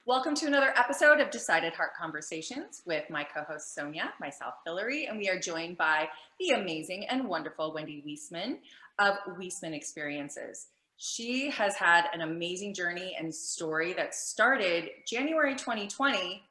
Welcome to another episode of Decided Heart Conversations with my co-host Sonja, myself Hilary, and we are joined by the amazing and wonderful Wendy Wiesman of Wiesman Experiences. She has had an amazing journey and story that started January 2020.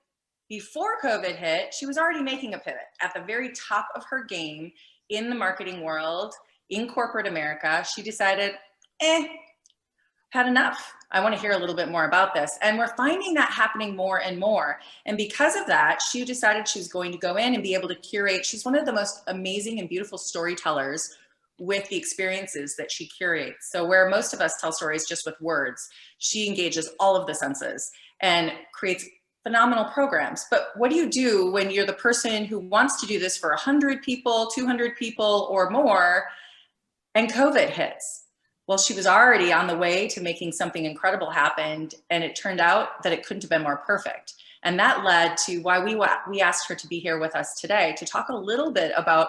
Before COVID hit, she was already making a pivot at the very top of her game in the marketing world, in corporate America. She decided, had enough. I want to hear a little bit more about this. And we're finding that happening more and more. And because of that, she decided she was going to go in and be able to curate. She's one of the most amazing and beautiful storytellers with the experiences that she curates. So where most of us tell stories just with words, she engages all of the senses and creates phenomenal programs. But what do you do when you're the person who wants to do this for 100 people, 200 people or more, and COVID hits? Well, she was already on the way to making something incredible happen, and it turned out that it couldn't have been more perfect. And that led to why we asked her to be here with us today to talk a little bit about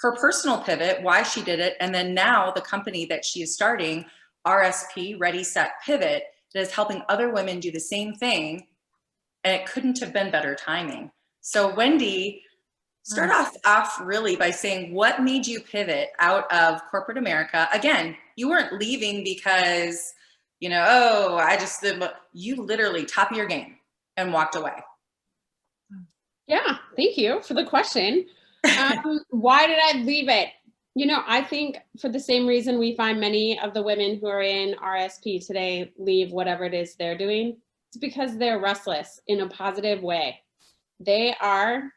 her personal pivot, why she did it, and then now the company that she is starting, RSP, Ready, Set, Pivot, that is helping other women do the same thing, and it couldn't have been better timing. So Wendy, start off really by saying what made you pivot out of corporate America. Again, you weren't leaving because, you literally top of your game and walked away. Yeah, thank you for the question. Why did I leave it? I think for the same reason we find many of the women who are in RSP today leave whatever it is they're doing. It's because they're restless in a positive way. They are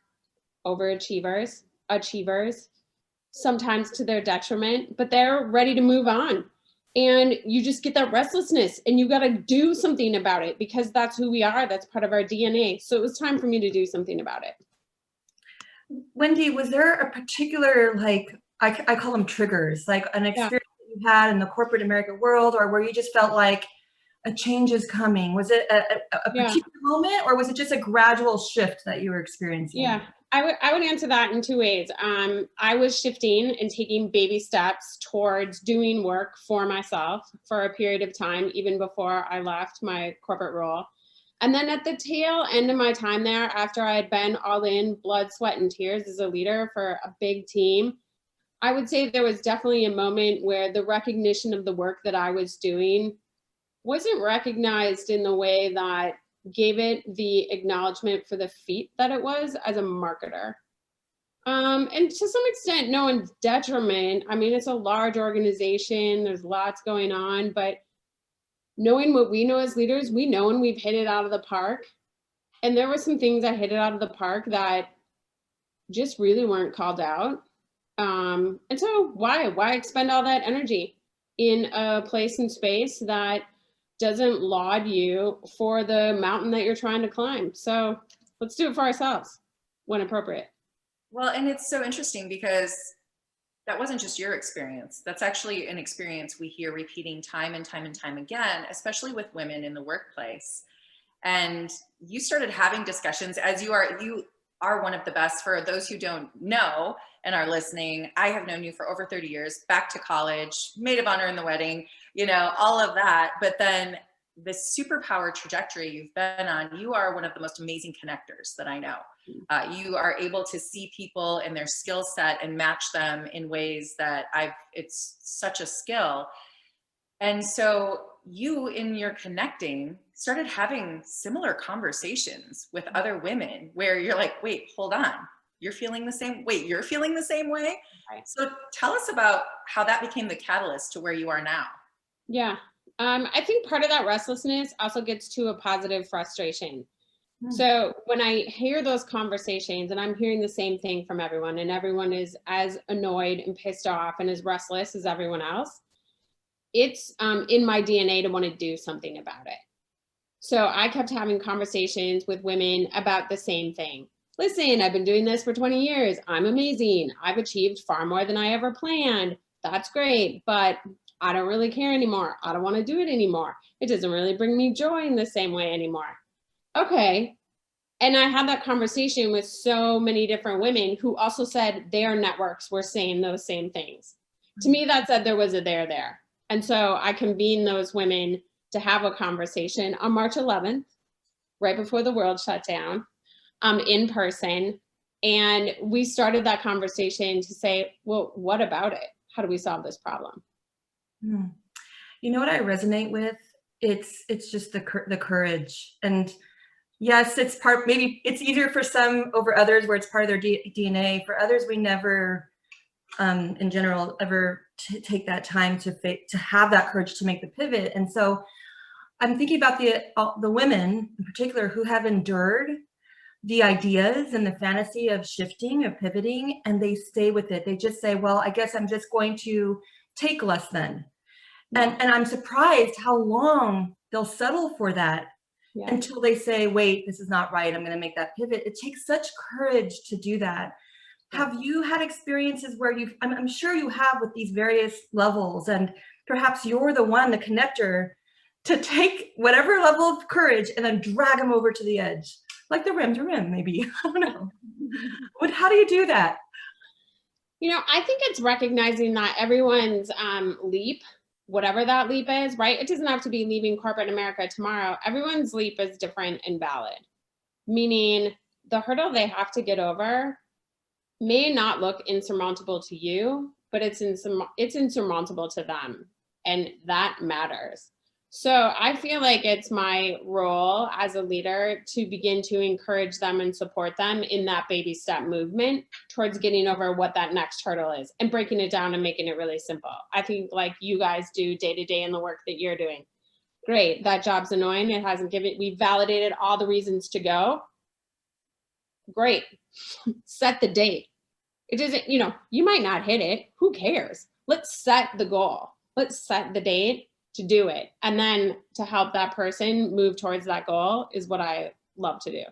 overachievers, achievers, sometimes to their detriment, but they're ready to move on. And you just get that restlessness and you got to do something about it because that's who we are. That's part of our DNA. So it was time for me to do something about it. Wendy, was there a particular, I call them triggers, like an experience that you had in the corporate America world, or where you just felt like a change is coming? Was it a particular moment, or was it just a gradual shift that you were experiencing? Yeah, I would answer that in two ways. I was shifting and taking baby steps towards doing work for myself for a period of time, even before I left my corporate role. And then at the tail end of my time there, after I had been all in blood, sweat, and tears as a leader for a big team, I would say there was definitely a moment where the recognition of the work that I was doing wasn't recognized in the way that gave it the acknowledgement for the feat that it was as a marketer. And to some extent, no one's detriment. I mean, it's a large organization, there's lots going on, but knowing what we know as leaders, we know when we've hit it out of the park. And there were some things that hit it out of the park that just really weren't called out. And so why expend all that energy in a place and space that doesn't laud you for the mountain that you're trying to climb? So let's do it for ourselves when appropriate. Well, and it's so interesting because that wasn't just your experience. That's actually an experience we hear repeating time and time and time again, especially with women in the workplace. And you started having discussions as you are one of the best. For those who don't know and are listening, I have known you for over 30 years, back to college, maid of honor in the wedding, all of that. But then the superpower trajectory you've been on, you are one of the most amazing connectors that I know. You are able to see people and their skill set and match them in ways that it's such a skill. And so you, in your connecting, started having similar conversations with other women where you're like, wait, hold on. You're feeling the same way? Right. So tell us about how that became the catalyst to where you are now. Yeah. I think part of that restlessness also gets to a positive frustration. So when I hear those conversations and I'm hearing the same thing from everyone and everyone is as annoyed and pissed off and as restless as everyone else, it's in my DNA to want to do something about it. So I kept having conversations with women about the same thing. Listen, I've been doing this for 20 years. I'm amazing. I've achieved far more than I ever planned. That's great, but I don't really care anymore. I don't want to do it anymore. It doesn't really bring me joy in the same way anymore. Okay. And I had that conversation with so many different women who also said their networks were saying those same things. To me, that said there was a there. And so I convened those women to have a conversation on March 11th. right before the world shut down, in person. And we started that conversation to say, well, what about it? How do we solve this problem? You know what I resonate with? It's just the courage. And yes, it's part, maybe it's easier for some over others where it's part of their DNA. For others, we never, in general, ever take that time to have that courage to make the pivot. And so I'm thinking about the women in particular who have endured the ideas and the fantasy of shifting, of pivoting, and they stay with it. They just say, well, I guess I'm just going to take less then. And I'm surprised how long they'll settle for that until they say, wait, this is not right. I'm going to make that pivot. It takes such courage to do that. Have you had experiences where I'm sure you have with these various levels, and perhaps you're the one, the connector, to take whatever level of courage and then drag them over to the edge, like the rim to rim, maybe. I don't know. How do you do that? You know, I think it's recognizing that everyone's leap, whatever that leap is, right? It doesn't have to be leaving corporate America tomorrow. Everyone's leap is different and valid, meaning the hurdle they have to get over may not look insurmountable to you, but it's insurmountable to them, and that matters. So I feel like it's my role as a leader to begin to encourage them and support them in that baby step movement towards getting over what that next hurdle is and breaking it down and making it really simple. I think like you guys do day to day in the work that you're doing. Great, that job's annoying. It hasn't we validated all the reasons to go. Great, set the date. It doesn't, you might not hit it. Who cares? Let's set the goal. Let's set the date to do it. And then to help that person move towards that goal is what I love to do.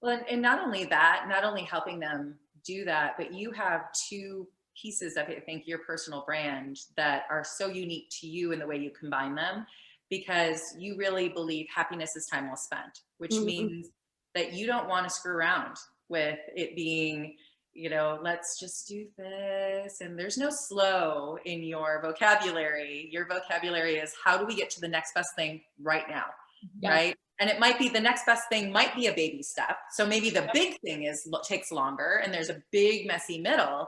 Well, and not only that, not only helping them do that, but you have two pieces of, I think, your personal brand that are so unique to you in the way you combine them, because you really believe happiness is time well spent, which means that you don't want to screw around with it being, let's just do this. And there's no slow in your vocabulary. Your vocabulary is, how do we get to the next best thing right now? Yes. Right? And it might be the next best thing might be a baby step. So maybe the big thing takes longer and there's a big messy middle,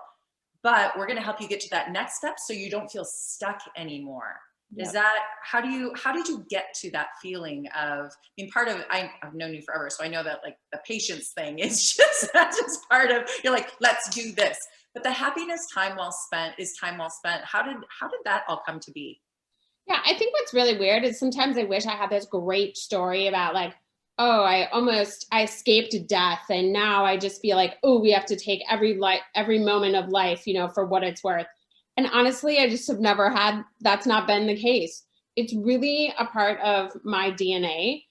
but we're going to help you get to that next step so you don't feel stuck anymore. Is that, how did you get to that feeling of, I've known you forever, so I know that like the patience thing is that's just part of, you're like, let's do this. But the happiness time well spent is time well spent. How did that all come to be? Yeah, I think what's really weird is sometimes I wish I had this great story about like, oh, I escaped death. And now I just feel like, oh, we have to take every moment of life, for what it's worth. And honestly, I just have never that's not been the case. It's really a part of my DNA.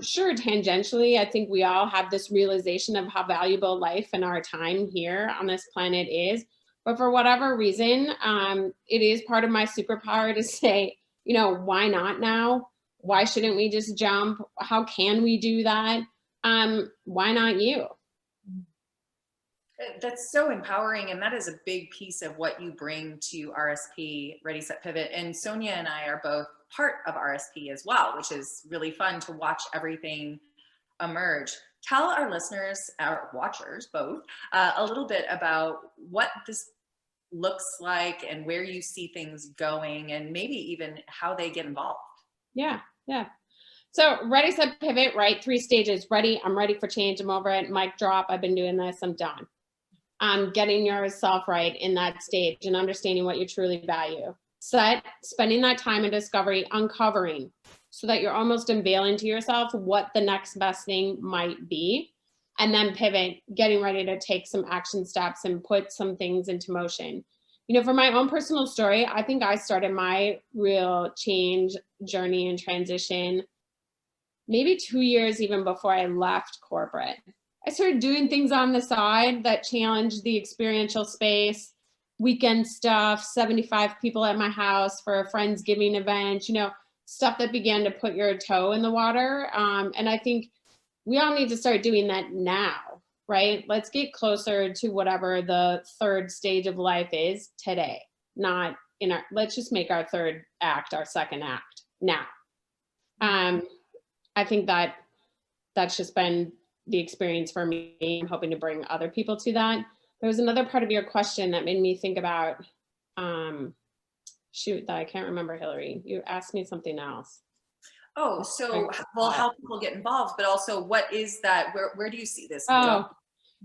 Sure, tangentially, I think we all have this realization of how valuable life and our time here on this planet is. But for whatever reason, it is part of my superpower to say, why not now? Why shouldn't we just jump? How can we do that? Why not you? That's so empowering, and that is a big piece of what you bring to RSP, Ready, Set, Pivot. And Sonja and I are both part of RSP as well, which is really fun to watch everything emerge. Tell our listeners, our watchers both, a little bit about what this looks like and where you see things going, and maybe even how they get involved. Yeah. So Ready, Set, Pivot, right? 3 stages. Ready, I'm ready for change. I'm over it. Mic drop. I've been doing this. I'm done. Getting yourself right in that stage and understanding what you truly value. Set, spending that time in discovery, uncovering, so that you're almost unveiling to yourself what the next best thing might be. And then pivot, getting ready to take some action steps and put some things into motion. For my own personal story, I think I started my real change journey and transition maybe 2 years even before I left corporate. I started doing things on the side that challenged the experiential space, weekend stuff, 75 people at my house for a Friendsgiving event, stuff that began to put your toe in the water. And I think we all need to start doing that now, right? Let's get closer to whatever the 3rd stage of life is today, not let's just make our 3rd act our 2nd act now. I think that that's just been the experience for me. I'm hoping to bring other people to that. There was another part of your question that made me think about, shoot, that I can't remember, Hilary. You asked me something else. Oh, so, well, how people get involved, but also what is that, where do you see this going? Oh,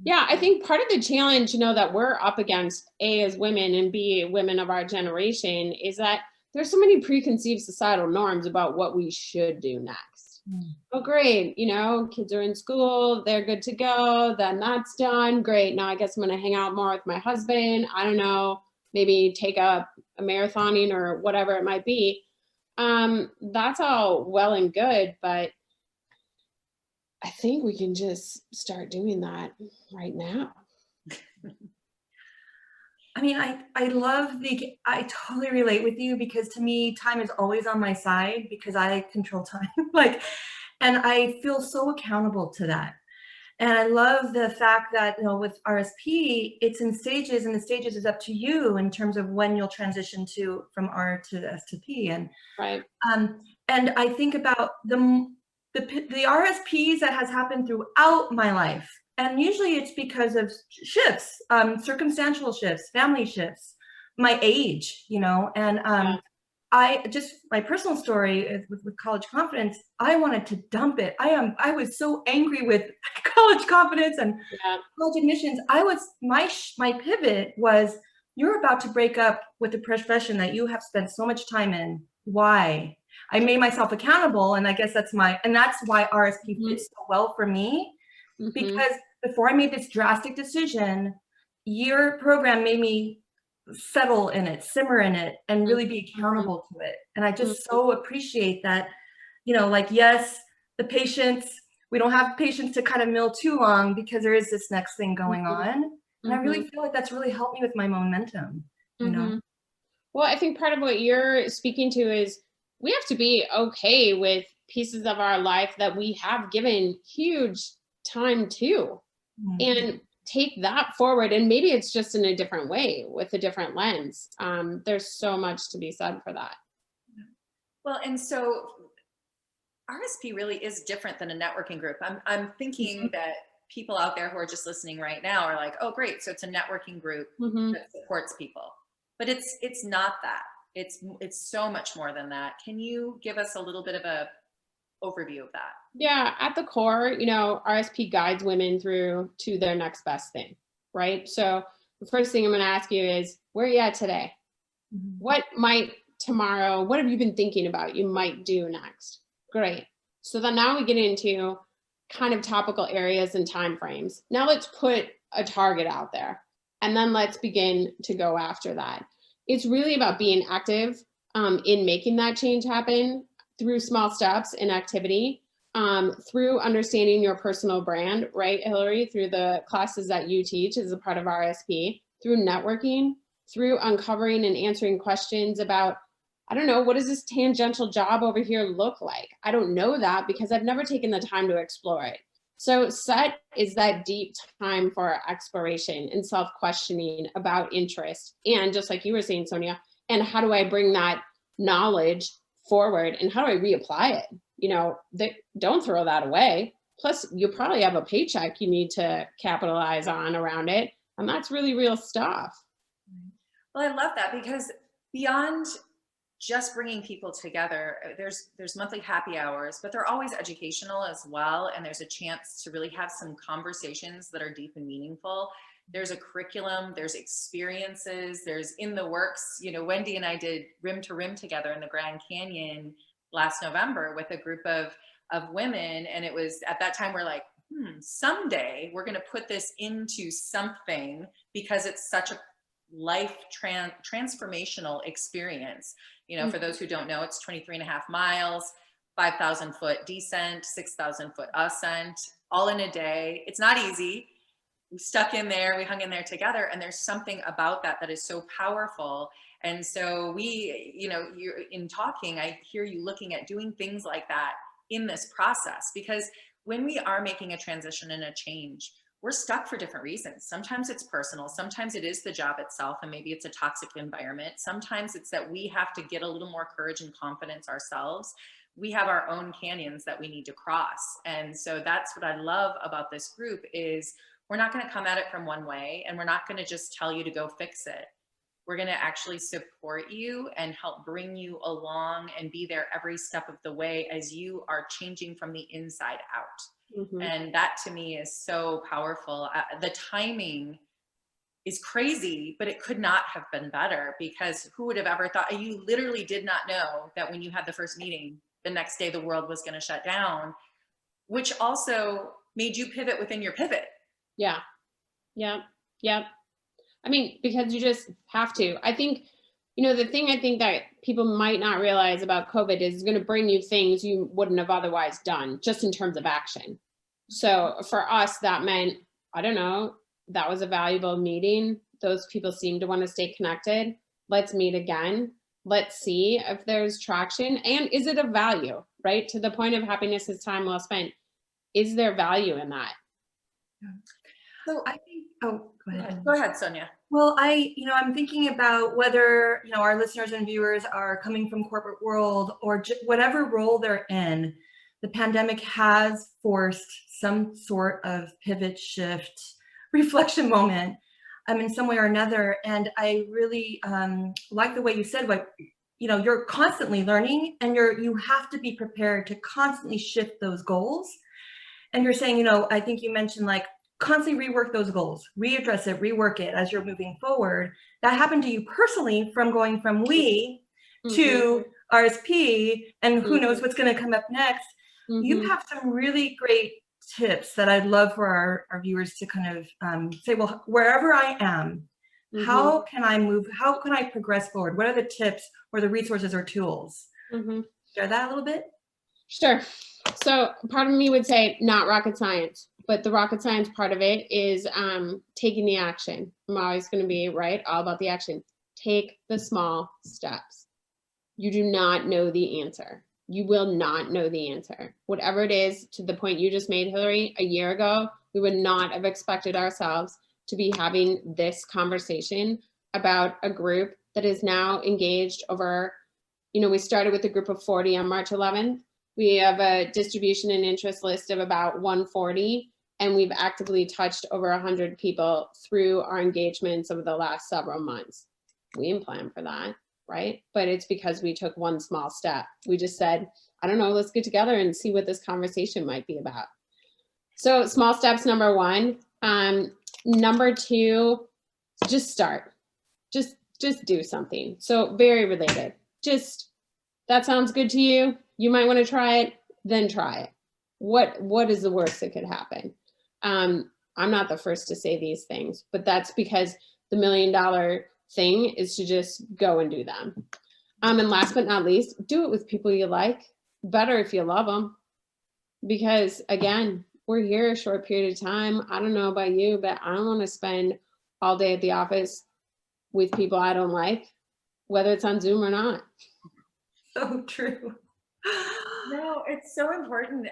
yeah, I think part of the challenge, that we're up against, A, as women, and B, women of our generation, is that there's so many preconceived societal norms about what we should do next. Oh, great, kids are in school, they're good to go, then that's done, great. Now I guess I'm gonna hang out more with my husband, I don't know, maybe take up a marathoning or whatever it might be. That's all well and good, but I think we can just start doing that right now. I mean, I love I totally relate with you, because to me, time is always on my side because I control time. And I feel so accountable to that. And I love the fact that, with RSP, it's in stages, and the stages is up to you in terms of when you'll transition from R to S to P. And, right. And I think about the RSPs that has happened throughout my life. And usually it's because of shifts, circumstantial shifts, family shifts, my age, and my personal story with college confidence, I wanted to dump it. I was so angry with college confidence and college admissions. My pivot was, you're about to break up with the profession that you have spent so much time in. Why? I made myself accountable, and I guess that's why RSP fits so well for me, because before I made this drastic decision, your program made me settle in it, simmer in it, and really be accountable to it. And I just so appreciate that, yes, the patience, we don't have patience to kind of mill too long because there is this next thing going on. And I really feel like that's really helped me with my momentum, Well, I think part of what you're speaking to is we have to be okay with pieces of our life that we have given huge time to, and take that forward. And maybe it's just in a different way with a different lens. There's so much to be said for that. Well, and so RSP really is different than a networking group. I'm thinking that people out there who are just listening right now are like, oh, great. So it's a networking group that supports people, but it's not that. It's so much more than that. Can you give us a little bit of a overview of that? Yeah, at the core, RSP guides women through to their next best thing, right? So the first thing I'm going to ask you is, where are you at today? What might tomorrow, what have you been thinking about you might do next? Great. So then now we get into kind of topical areas and timeframes. Now let's put a target out there, and then let's begin to go after that. It's really about being active in making that change happen through small steps in activity, through understanding your personal brand, right, Hilary, through the classes that you teach as a part of RSP, through networking, through uncovering and answering questions about, I don't know, what does this tangential job over here look like? I don't know that because I've never taken the time to explore it. So set is that deep time for exploration and self-questioning about interest. And just like you were saying, Sonja, and how do I bring that knowledge forward and how do I reapply it? Don't throw that away. Plus, you probably have a paycheck you need to capitalize on around it. And that's really real stuff. Well, I love that, because beyond just bringing people together, there's monthly happy hours, but they're always educational as well. And there's a chance to really have some conversations that are deep and meaningful. There's a curriculum, there's experiences, there's in the works. Wendy and I did Rim to Rim together in the Grand Canyon last November with a group of women. And it was at that time, we're like, someday we're going to put this into something, because it's such a life transformational experience. For those who don't know, it's 23.5 miles, 5,000 foot descent, 6,000 foot ascent, all in a day. It's not easy. We stuck in there, we hung in there together, and there's something about that is so powerful. And so you're in talking, I hear you looking at doing things like that in this process, because when we are making a transition and a change, we're stuck for different reasons. Sometimes it's personal. Sometimes it is the job itself, and maybe it's a toxic environment. Sometimes it's that we have to get a little more courage and confidence ourselves. we have our own canyons that we need to cross. And so that's what I love about this group is we're not going to come at it from one way, and we're not going to just tell you to go fix it. We're going to actually support you and help bring you along and be there every step of the way as you are changing from the inside out. Mm-hmm. And that to me is so powerful. The timing is crazy, but it could not have been better, because who would have ever thought? You literally did not know that when you had the first meeting, the next day the world was going to shut down, which also made you pivot within your pivot. Yeah. Yeah. Yeah. I mean, because you just have to. I think, you know, the thing I think that people might not realize about COVID is going to bring you things you wouldn't have otherwise done, just in terms of action. So for us, that meant, I don't know, that was a valuable meeting. Those people seem to want to stay connected. Let's meet again. Let's see if there's traction. And is it of value, right? To the point of happiness is time well spent. Is there value in that? So I think, oh, go ahead. Go ahead, Sonja. Well, I'm thinking about whether, our listeners and viewers are coming from corporate world or whatever role they're in, the pandemic has forced some sort of pivot, shift, reflection moment in some way or another. And I really like the way you said, you're constantly learning, and you have to be prepared to constantly shift those goals. And you're saying, I think you mentioned like constantly rework those goals, readdress it, rework it as you're moving forward. That happened to you personally from going from we to RSP, and who knows what's going to come up next. You have some really great tips that I'd love for our viewers to kind of say, well, wherever I am, how can I move? How can I progress forward? What are the tips or the resources or tools? Share that a little bit. Sure. So part of me would say not rocket science, but the rocket science part of it is taking the action. I'm always going to be all about the action. Take the small steps. You do not know the answer. You will not know the answer. Whatever it is, to the point you just made, Hilary, a year ago, we would not have expected ourselves to be having this conversation about a group that is now engaged over, we started with a group of 40 on March 11th. We have a distribution and interest list of about 140, and we've actively touched over 100 people through our engagements over the last several months. We didn't plan for that, right? But it's because we took one small step. We just said, I don't know, let's get together and see what this conversation might be about. So small steps, number one. Number two, just start. Just do something. So very related. That sounds good to you. You might want to try it, then try it. What is the worst that could happen? I'm not the first to say these things, but that's because the $1 million thing is to just go and do them. And last but not least, do it with people you like. Better if you love them. Because again, we're here a short period of time. I don't know about you, but I don't want to spend all day at the office with people I don't like, whether it's on Zoom or not. So true. No, it's so important.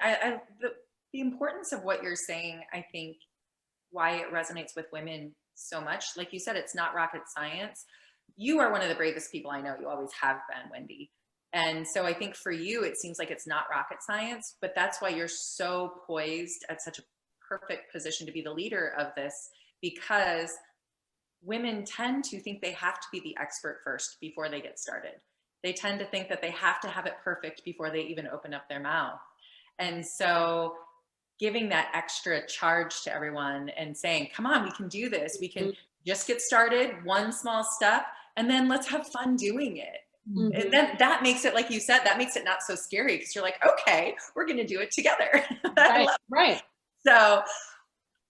The importance of what you're saying, I think, why it resonates with women so much. Like you said, it's not rocket science. You are one of the bravest people I know. You always have been, Wendy. And so I think for you, it seems like it's not rocket science, but that's why you're so poised at such a perfect position to be the leader of this, because women tend to think they have to be the expert first before they get started. They tend to think that they have to have it perfect before they even open up their mouth. And so giving that extra charge to everyone and saying, come on, we can do this. We can just get started, one small step, and then let's have fun doing it. And then that makes it, like you said, that makes it not so scary, because you're like, okay, we're going to do it together. Right. So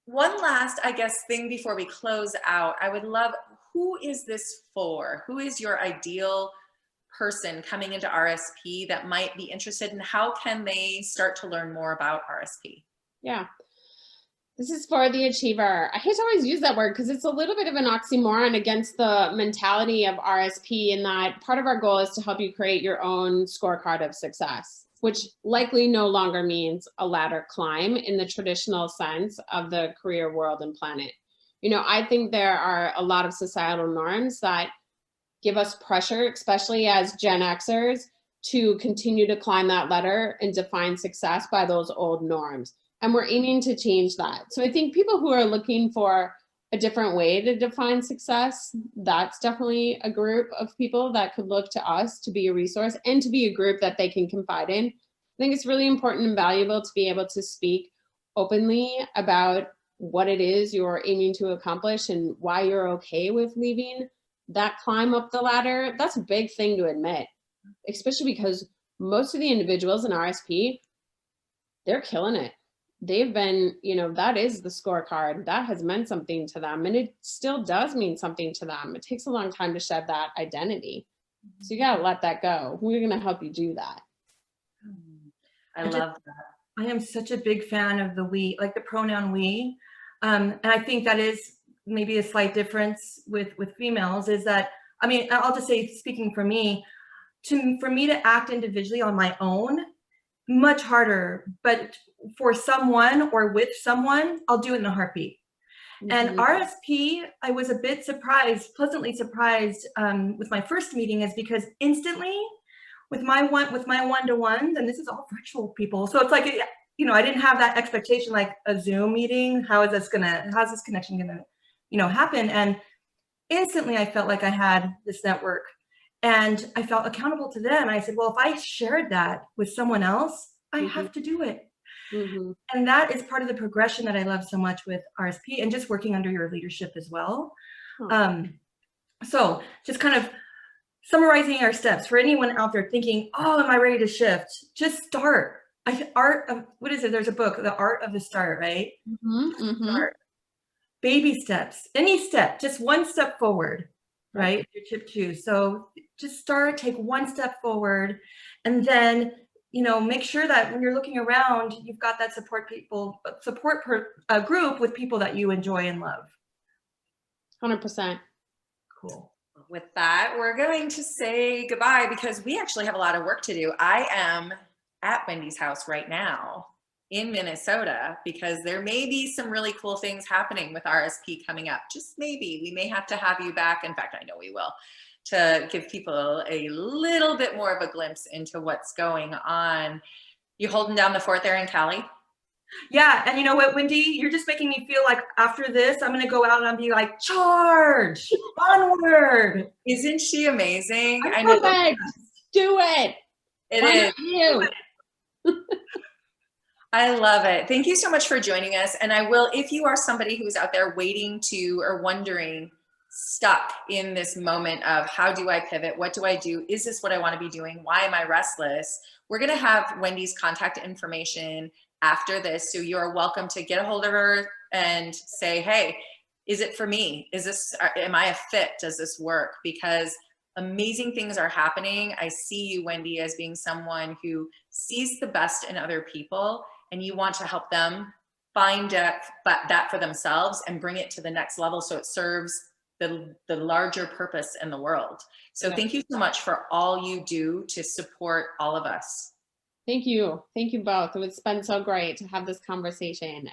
one last, I guess, thing before we close out, I would love, who is this for? Who is your ideal person coming into RSP that might be interested, and how can they start to learn more about RSP? Yeah. This is for the achiever. I hate to always use that word because it's a little bit of an oxymoron against the mentality of RSP, in that part of our goal is to help you create your own scorecard of success, which likely no longer means a ladder climb in the traditional sense of the career world and planet. I think there are a lot of societal norms that give us pressure, especially as Gen Xers, to continue to climb that ladder and define success by those old norms. And we're aiming to change that. So I think people who are looking for a different way to define success, that's definitely a group of people that could look to us to be a resource and to be a group that they can confide in. I think it's really important and valuable to be able to speak openly about what it is you're aiming to accomplish and why you're okay with leaving that climb up the ladder. That's a big thing to admit, especially because most of the individuals in RSP, they're killing it. They've been, that is the scorecard. That has meant something to them, and it still does mean something to them. It takes a long time to shed that identity. So you gotta let that go. We're gonna help you do that. I love that. I am such a big fan of the we, like the pronoun we. And I think that is maybe a slight difference with females is that, I'll just say, speaking for me, for me to act individually on my own, much harder, but for someone or with someone, I'll do it in a heartbeat. And RSP, I was a bit surprised, pleasantly surprised with my first meeting, is because instantly with my one-to-ones, and this is all virtual people, so it's like, I didn't have that expectation like a Zoom meeting. How's this connection gonna, happen? And instantly I felt like I had this network and I felt accountable to them. I said, well, if I shared that with someone else, I have to do it. And that is part of the progression that I love so much with RSP and just working under your leadership as well. So just kind of summarizing our steps for anyone out there thinking, oh, am I ready to shift? Just start. What is it? There's a book, The Art of the Start, right? Start. Baby steps, any step, just one step forward, right? Your tip 2. So just start, take one step forward, and then, make sure that when you're looking around, you've got that support group with people that you enjoy and love. 100%. Cool. With that, we're going to say goodbye because we actually have a lot of work to do. I am at Wendy's house right now in Minnesota because there may be some really cool things happening with RSP coming up. Just maybe. We may have to have you back. In fact, I know we will, to give people a little bit more of a glimpse into what's going on. You holding down the fort there in Cali? Yeah, and you know what, Wendy? You're just making me feel like after this, I'm going to go out and I'll be like, charge, onward. Isn't she amazing? I know. Do it. It is. You. I love it. Thank you so much for joining us. And I will, if you are somebody who's out there waiting to or wondering, stuck in this moment of how do I pivot? What do I do? Is this what I want to be doing? Why am I restless? We're going to have Wendy's contact information after this. So you're welcome to get a hold of her and say, hey, is it for me? Am I a fit? Does this work? Because amazing things are happening. I see you, Wendy, as being someone who sees the best in other people, and you want to help them find that for themselves and bring it to the next level so it serves the larger purpose in the world. So thank you so much for all you do to support all of us. Thank you. Thank you both. It's been so great to have this conversation.